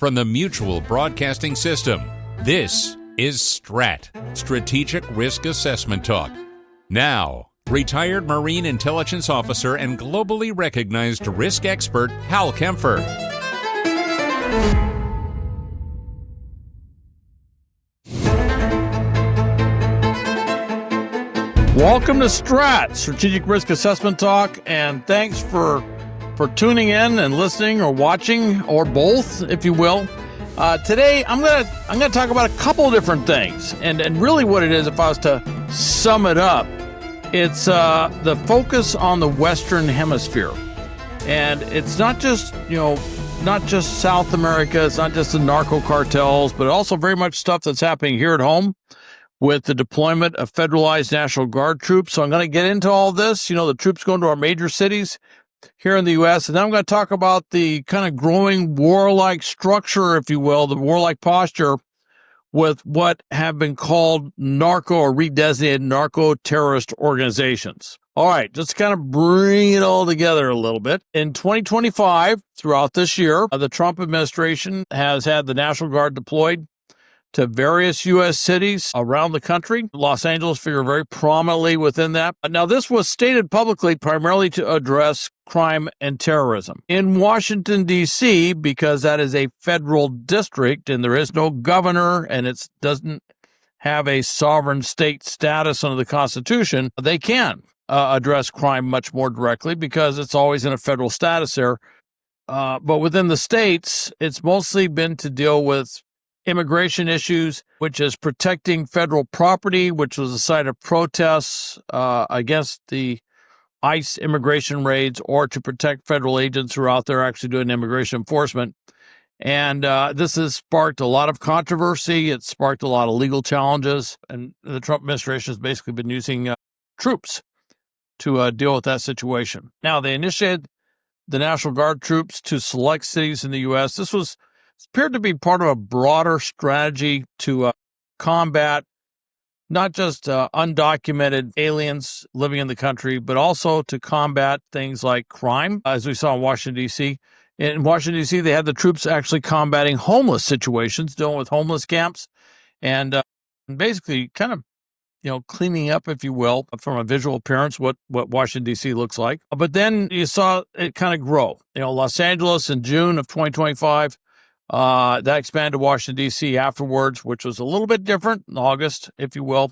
from the Mutual Broadcasting System. This is STRAT, Strategic Risk Assessment Talk. Now, retired Marine Intelligence Officer and globally recognized risk expert Hal Kempfer. Welcome to STRAT, Strategic Risk Assessment Talk, and thanks for tuning in and listening or watching, or both, if you will. Today, I'm gonna talk about a couple of different things, and really what it is, if I was to sum it up, it's the focus on the Western Hemisphere, and it's not just South America, it's not just the narco cartels, but also very much stuff that's happening here at home with the deployment of federalized National Guard troops. So I'm going to get into all this, the troops going to our major cities here in the U.S. And then I'm going to talk about the kind of growing warlike structure, if you will, the warlike posture with what have been called narco or redesignated narco-terrorist organizations. All right, just to kind of bring it all together a little bit. In 2025, throughout this year, the Trump administration has had the National Guard deployed to various U.S. cities around the country. Los Angeles figure very prominently within that. Now, this was stated publicly primarily to address crime and terrorism. In Washington, D.C., because that is a federal district and there is no governor and it doesn't have a sovereign state status under the Constitution, they can address crime much more directly because it's always in a federal status there. But within the states, it's mostly been to deal with immigration issues, which is protecting federal property, which was a site of protests against the ICE immigration raids, or to protect federal agents who are out there actually doing immigration enforcement. And this has sparked a lot of controversy. It's sparked a lot of legal challenges. And the Trump administration has basically been using troops to deal with that situation. Now, they initiated the National Guard troops to select cities in the U.S. This appeared to be part of a broader strategy to combat not just undocumented aliens living in the country, but also to combat things like crime, as we saw in Washington, D.C. In Washington, D.C., they had the troops actually combating homeless situations, dealing with homeless camps, and basically kind of, cleaning up, if you will, from a visual appearance, what Washington, D.C. looks like. But then you saw it kind of grow. Los Angeles in June of 2025, that expanded to Washington, D.C. afterwards, which was a little bit different in August, if you will.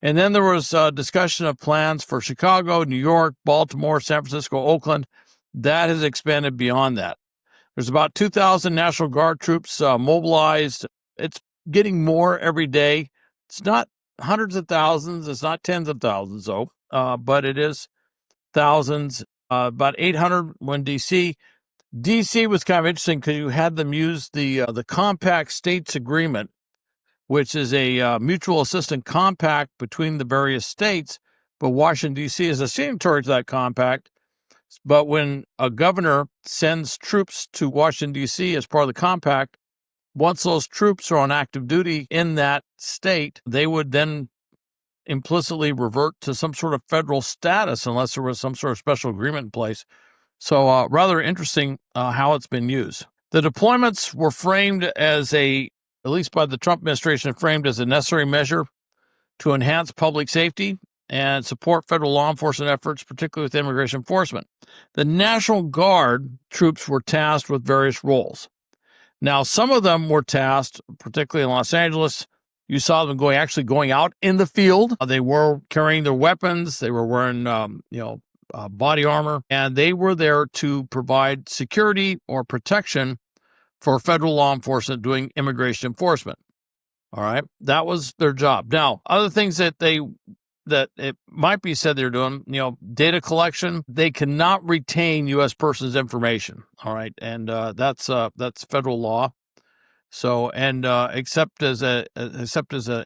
And then there was a discussion of plans for Chicago, New York, Baltimore, San Francisco, Oakland. That has expanded beyond that. There's about 2,000 National Guard troops mobilized. It's getting more every day. It's not hundreds of thousands. It's not tens of thousands, though, but it is thousands, about 800 when D.C. D.C. was kind of interesting because you had them use the Compact States Agreement, which is a mutual assistance compact between the various states, but Washington, D.C. is a signatory to that compact. But when a governor sends troops to Washington, D.C. as part of the compact, once those troops are on active duty in that state, they would then implicitly revert to some sort of federal status unless there was some sort of special agreement in place. So rather interesting how it's been used. The deployments were framed as at least by the Trump administration, framed as a necessary measure to enhance public safety and support federal law enforcement efforts, particularly with immigration enforcement. The National Guard troops were tasked with various roles. Now, some of them were tasked, particularly in Los Angeles. You saw them going out in the field. They were carrying their weapons. They were wearing, body armor, and they were there to provide security or protection for federal law enforcement doing immigration enforcement. All right, that was their job. Now, other things that it might be said they're doing, data collection. They cannot retain U.S. persons' information. All right, and that's federal law. So, and except as an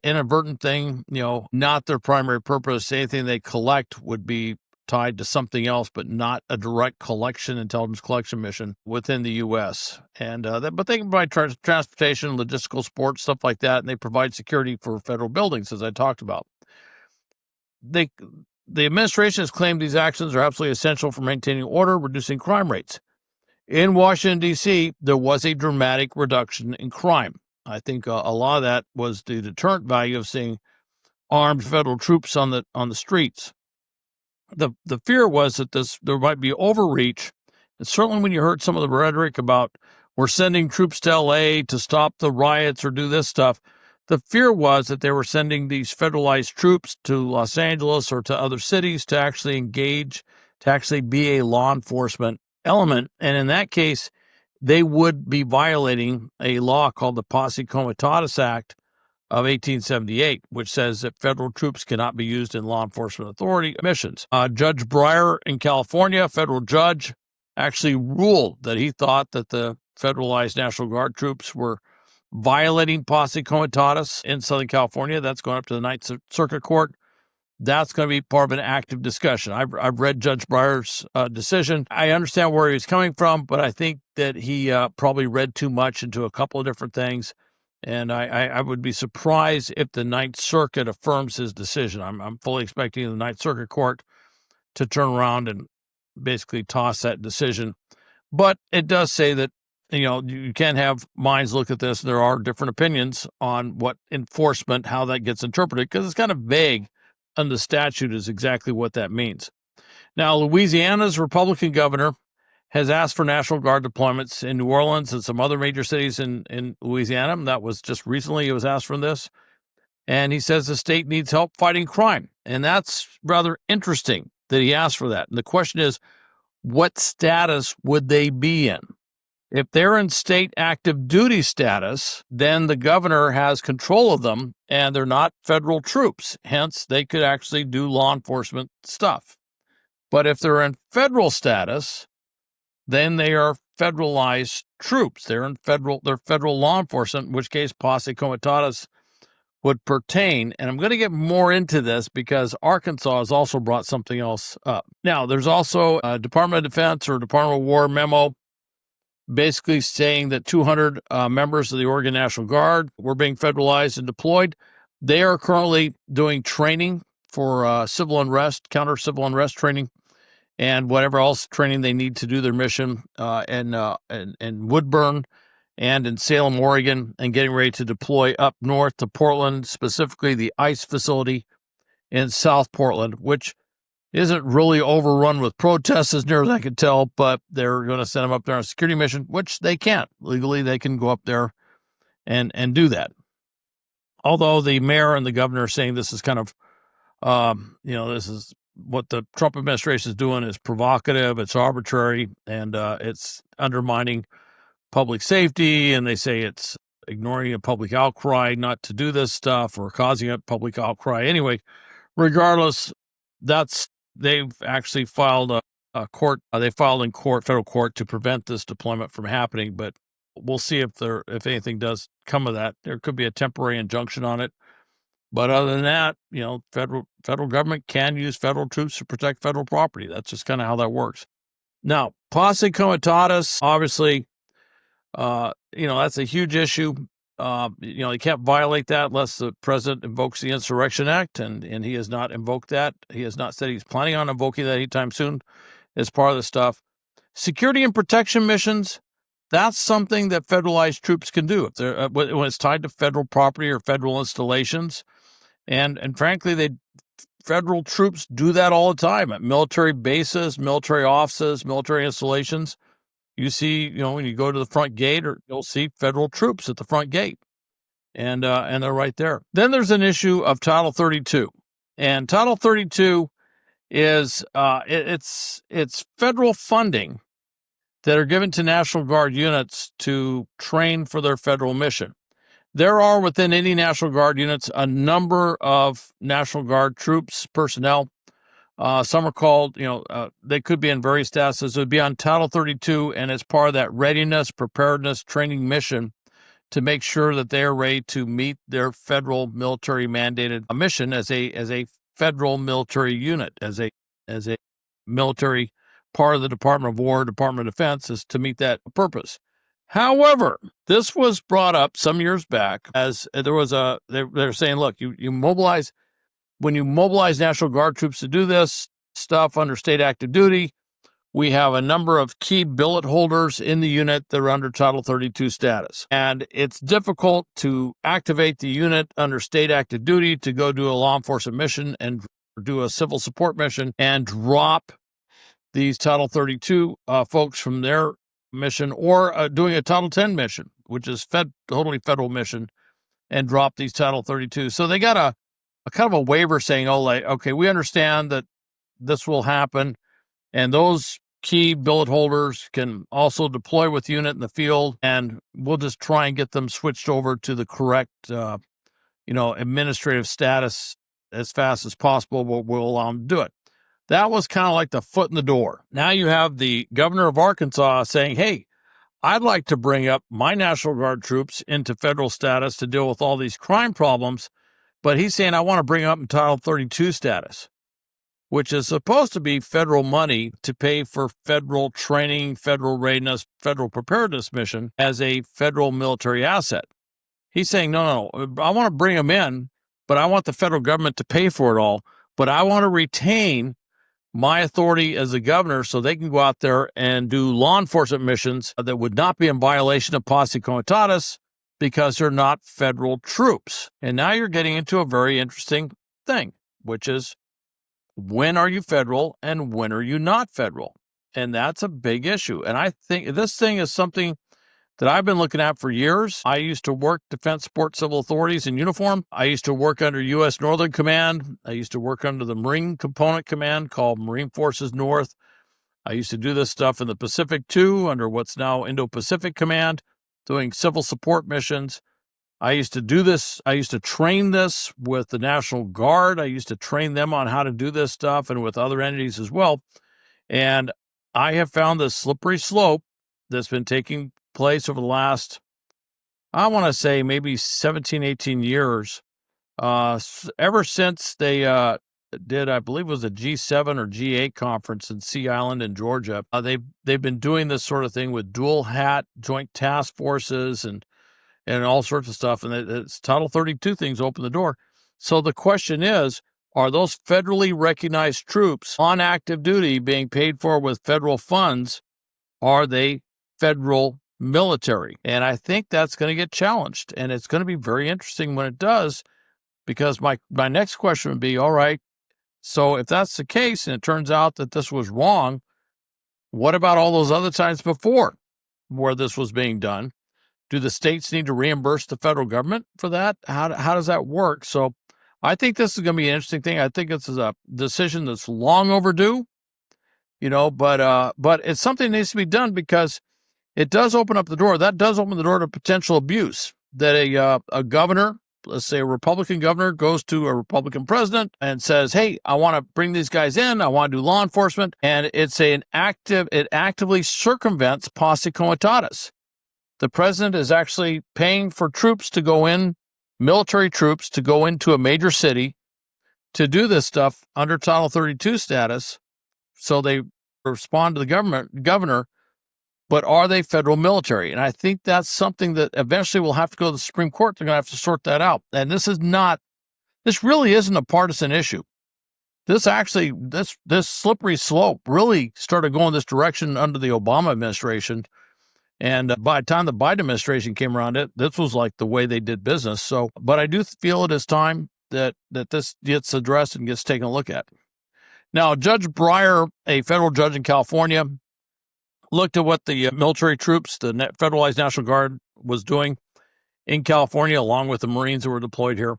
inadvertent thing, not their primary purpose. Anything they collect would be tied to something else, but not a direct intelligence collection mission within the U.S. And but they can provide transportation, logistical support, stuff like that, and they provide security for federal buildings, as I talked about. The administration has claimed these actions are absolutely essential for maintaining order, reducing crime rates. in Washington, D.C., there was a dramatic reduction in crime. I think a lot of that was the deterrent value of seeing armed federal troops on the streets. The fear was that there might be overreach, and certainly when you heard some of the rhetoric about we're sending troops to L.A. to stop the riots or do this stuff, the fear was that they were sending these federalized troops to Los Angeles or to other cities to actually engage, to actually be a law enforcement element. And in that case, they would be violating a law called the Posse Comitatus Act of 1878, which says that federal troops cannot be used in law enforcement authority missions. Judge Breyer in California, a federal judge, actually ruled that he thought that the federalized National Guard troops were violating Posse Comitatus in Southern California. That's going up to the Ninth Circuit Court. That's going to be part of an active discussion. I've read Judge Breyer's decision. I understand where he's coming from, but I think that he probably read too much into a couple of different things. And I would be surprised if the Ninth Circuit affirms his decision. I'm fully expecting the Ninth Circuit Court to turn around and basically toss that decision. But it does say that, you can have minds look at this. There are different opinions on what enforcement, how that gets interpreted, because it's kind of vague, and the statute is exactly what that means. Now, Louisiana's Republican governor has asked for National Guard deployments in New Orleans and some other major cities in Louisiana. That was just recently, it was asked for this. And he says the state needs help fighting crime. And that's rather interesting that he asked for that. And the question is, what status would they be in? If they're in state active duty status, then the governor has control of them and they're not federal troops. Hence, they could actually do law enforcement stuff. But if they're in federal status, then they are federalized troops. They're federal law enforcement, in which case Posse Comitatus would pertain. And I'm going to get more into this because Arkansas has also brought something else up. Now, there's also a Department of Defense or Department of War memo basically saying that 200 members of the Oregon National Guard were being federalized and deployed. They are currently doing training for civil unrest, counter civil unrest training, and whatever else training they need to do their mission in Woodburn and in Salem, Oregon, and getting ready to deploy up north to Portland, specifically the ICE facility in South Portland, which isn't really overrun with protests as near as I could tell, but they're going to send them up there on a security mission, which they can't. Legally, they can go up there and do that. Although the mayor and the governor are saying this is kind of, this is what the Trump administration is doing is provocative, it's arbitrary, and it's undermining public safety, and they say it's ignoring a public outcry not to do this stuff or causing a public outcry. Anyway, regardless, they've actually filed a court. They filed in federal court to prevent this deployment from happening. But we'll see if anything does come of that. There could be a temporary injunction on it. But other than that, federal government can use federal troops to protect federal property. That's just kind of how that works. Now, Posse Comitatus, obviously, that's a huge issue. You can't violate that unless the president invokes the Insurrection Act, and he has not invoked that. He has not said he's planning on invoking that anytime soon as part of the stuff. Security and protection missions, that's something that federalized troops can do when it's tied to federal property or federal installations. And frankly, federal troops do that all the time at military bases, military offices, military installations. You see, when you go to the front gate, or you'll see federal troops at the front gate, and they're right there. Then there's an issue of Title 32, and Title 32 is it's federal funding that are given to National Guard units to train for their federal mission. There are within any National Guard units a number of National Guard troops, personnel. Some are called, they could be in various statuses. It would be on Title 32, and it's part of that readiness, preparedness, training mission to make sure that they are ready to meet their federal military mandated mission as a federal military unit, as a military part of the Department of War, Department of Defense, is to meet that purpose. However, this was brought up some years back as there was they're saying, look, when you mobilize National Guard troops to do this stuff under state active duty, we have a number of key billet holders in the unit that are under Title 32 status. And it's difficult to activate the unit under state active duty to go do a law enforcement mission and do a civil support mission and drop these Title 32 folks from their mission, or doing a Title 10 mission, which is totally federal mission, and drop these Title 32. So they got a kind of a waiver saying, oh, like, okay, we understand that this will happen, and those key billet holders can also deploy with unit in the field, and we'll just try and get them switched over to the correct, administrative status as fast as possible. We'll allow them to do it. That was kind of like the foot in the door. Now you have the governor of Arkansas saying, hey, I'd like to bring up my National Guard troops into federal status to deal with all these crime problems, but he's saying I want to bring them up in Title 32 status, which is supposed to be federal money to pay for federal training, federal readiness, federal preparedness mission as a federal military asset. He's saying, no, I want to bring them in, but I want the federal government to pay for it all, but I want to retain my authority as a governor so they can go out there and do law enforcement missions that would not be in violation of Posse Comitatus because they're not federal troops. And now you're getting into a very interesting thing, which is, when are you federal and when are you not federal? And that's a big issue. And I think this thing is something that I've been looking at for years. I used to work Defense Support Civil Authorities in uniform. I used to work under U.S. Northern Command. I used to work under the Marine Component Command called Marine Forces North. I used to do this stuff in the Pacific too, under what's now Indo-Pacific Command, doing civil support missions. I used to do this. I used to train this with the National Guard. I used to train them on how to do this stuff, and with other entities as well. And I have found this slippery slope that's been taking place over the last, I want to say, maybe 17, 18 years, ever since they did, I believe it was a G7 or G8 conference in Sea Island in Georgia. They've been doing this sort of thing with dual hat joint task forces and all sorts of stuff. And it's Title 32 things open the door. So the question is, are those federally recognized troops on active duty being paid for with federal funds? Are they federal military? And I think that's going to get challenged. And it's going to be very interesting when it does, because my next question would be, all right, so if that's the case and it turns out that this was wrong, what about all those other times before where this was being done? Do the states need to reimburse the federal government for that? How does that work? So I think this is going to be an interesting thing. I think this is a decision that's long overdue, but it's something that needs to be done, because it does open up the door. That does open the door to potential abuse, that a governor, let's say a Republican governor, goes to a Republican president and says, hey, I want to bring these guys in. I want to do law enforcement. And it actively circumvents Posse Comitatus. The president is actually paying for troops to go in, military troops to go into a major city to do this stuff under Title 32 status. So they respond to the governor, but are they federal military? And I think that's something that eventually will have to go to the Supreme Court. They're going to have to sort that out. And this really isn't a partisan issue. This slippery slope really started going this direction under the Obama administration. And by the time the Biden administration came around, this was like the way they did business. So, but I do feel it is time that this gets addressed and gets taken a look at. Now, Judge Breyer, a federal judge in California, looked at what the military troops, the federalized National Guard, was doing in California, along with the Marines who were deployed here.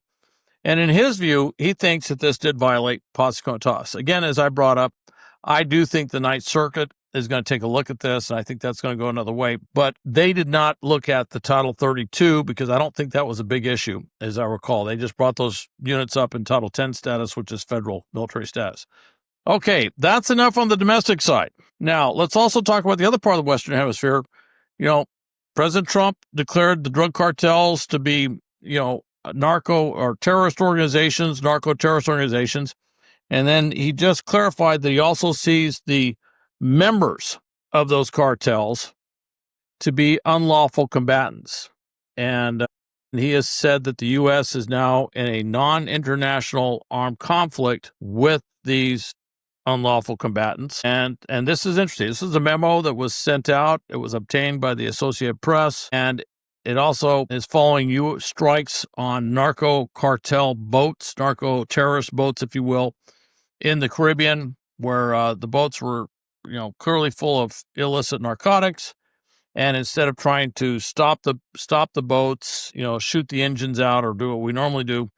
And in his view, he thinks that this did violate Posse Comitatus. Again, as I brought up, I do think the Ninth Circuit is going to take a look at this, and I think that's going to go another way. But they did not look at the Title 32, because I don't think that was a big issue, as I recall. They just brought those units up in Title 10 status, which is federal military status. Okay, that's enough on the domestic side. Now, let's also talk about the other part of the Western Hemisphere. President Trump declared the drug cartels to be, narco-terrorist organizations. And then he just clarified that he also sees the members of those cartels to be unlawful combatants. And he has said that the U.S. is now in a non-international armed conflict with these unlawful combatants. And this is interesting. This is a memo that was sent out. It was obtained by the Associated Press, and it also is following U.S. strikes on narco-cartel boats, narco-terrorist boats, if you will, in the Caribbean, where the boats were, clearly full of illicit narcotics. And instead of trying to stop the boats, shoot the engines out or do what we normally do,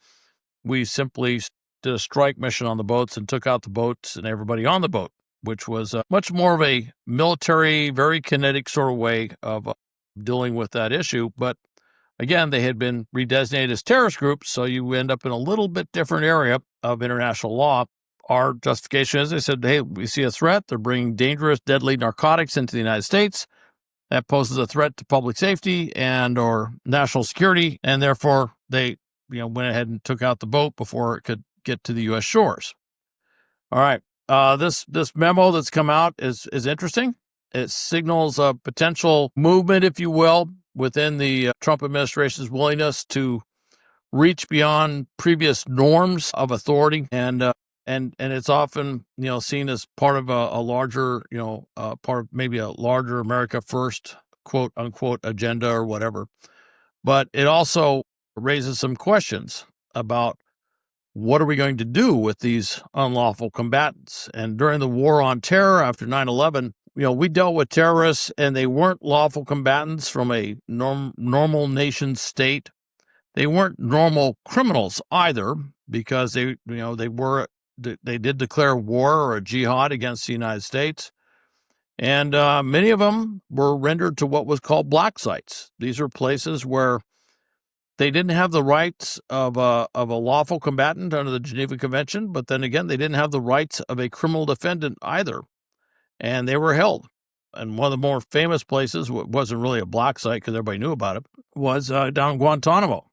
we simply did a strike mission on the boats and took out the boats and everybody on the boat, which was much more of a military, very kinetic sort of way of dealing with that issue. But again, they had been redesignated as terrorist groups, so you end up in a little bit different area of international law. Our justification is they said, hey, we see a threat. They're bringing dangerous, deadly narcotics into the United States. That poses a threat to public safety and or national security, and therefore they went ahead and took out the boat before it could get to the U.S. shores. All right. This memo that's come out is interesting. It signals a potential movement, if you will, within the Trump administration's willingness to reach beyond previous norms of authority, and it's often seen as part of a larger part of maybe a larger America First quote unquote agenda or whatever. But it also raises some questions about what are we going to do with these unlawful combatants. And during the war on terror after 9/11, we dealt with terrorists, and they weren't lawful combatants from a normal nation state. They weren't normal criminals either, because they did declare war or a jihad against the United States. And many of them were rendered to what was called black sites. These are places where they didn't have the rights of a lawful combatant under the Geneva Convention, but then again, they didn't have the rights of a criminal defendant either. And they were held. And one of the more famous places, wasn't really a black site because everybody knew about it, was down in Guantanamo,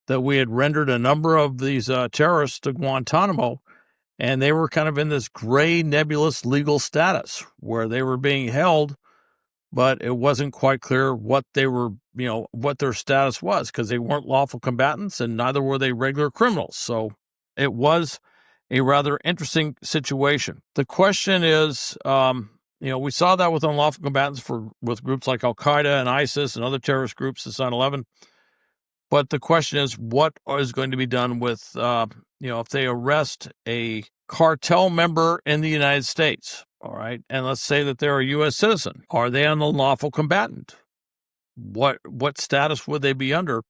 that we had rendered a number of these terrorists to Guantanamo, and they were kind of in this gray, nebulous legal status where they were being held, but it wasn't quite clear what they were, what their status was, because they weren't lawful combatants and neither were they regular criminals. So it was a rather interesting situation. The question is, we saw that with unlawful combatants with groups like Al-Qaeda and ISIS and other terrorist groups since 9/11. But the question is, what is going to be done with, if they arrest a cartel member in the United States, all right, and let's say that they're a U.S. citizen. Are they an unlawful combatant? What status would they be under?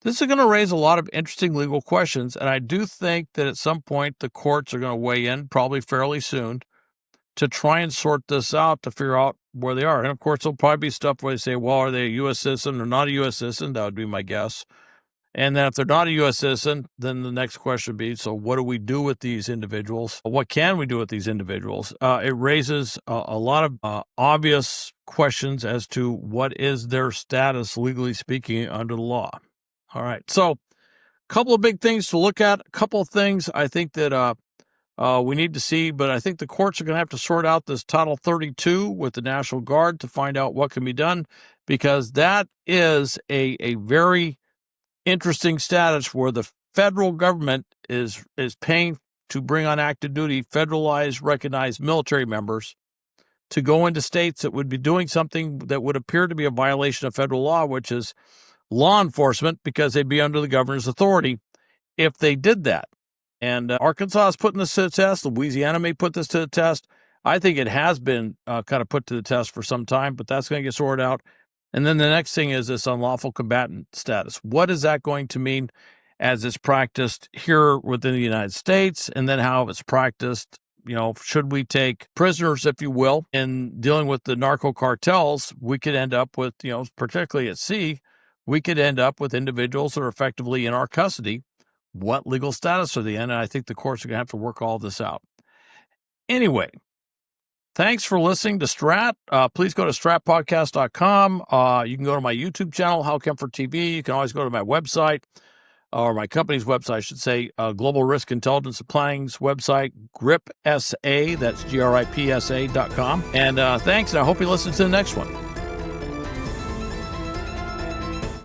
This is going to raise a lot of interesting legal questions, and I do think that at some point the courts are going to weigh in, probably fairly soon, to try and sort this out, to figure out where they are. And of course, there'll probably be stuff where they say, well, are they a U.S. citizen or not a U.S. citizen? That would be my guess. And then if they're not a U.S. citizen, then the next question would be, so what do we do with these individuals? What can we do with these individuals? It raises a lot of obvious questions as to what is their status, legally speaking, under the law. All right. So a couple of big things to look at, a couple of things I think that we need to see, but I think the courts are going to have to sort out this Title 32 with the National Guard to find out what can be done, because that is a very interesting status where the federal government is paying to bring on active duty federalized, recognized military members to go into states that would be doing something that would appear to be a violation of federal law, which is law enforcement, because they'd be under the governor's authority if they did that. And Arkansas is putting this to the test. Louisiana may put this to the test. I think it has been kind of put to the test for some time, but that's going to get sorted out. And then the next thing is this unlawful combatant status. What is that going to mean as it's practiced here within the United States? And then how it's practiced, should we take prisoners, if you will, in dealing with the narco cartels? We could end up with, particularly at sea, we could end up with individuals that are effectively in our custody. What legal status are they in? And I think the courts are going to have to work all this out. Anyway, thanks for listening to STRAT. Please go to stratpodcast.com. You can go to my YouTube channel, Hal Kempfer TV. You can always go to my website, or my company's website, I should say, Global Risk Intelligence and Planning's website, GRIPSA, that's GRIPSA.com. And thanks, and I hope you listen to the next one.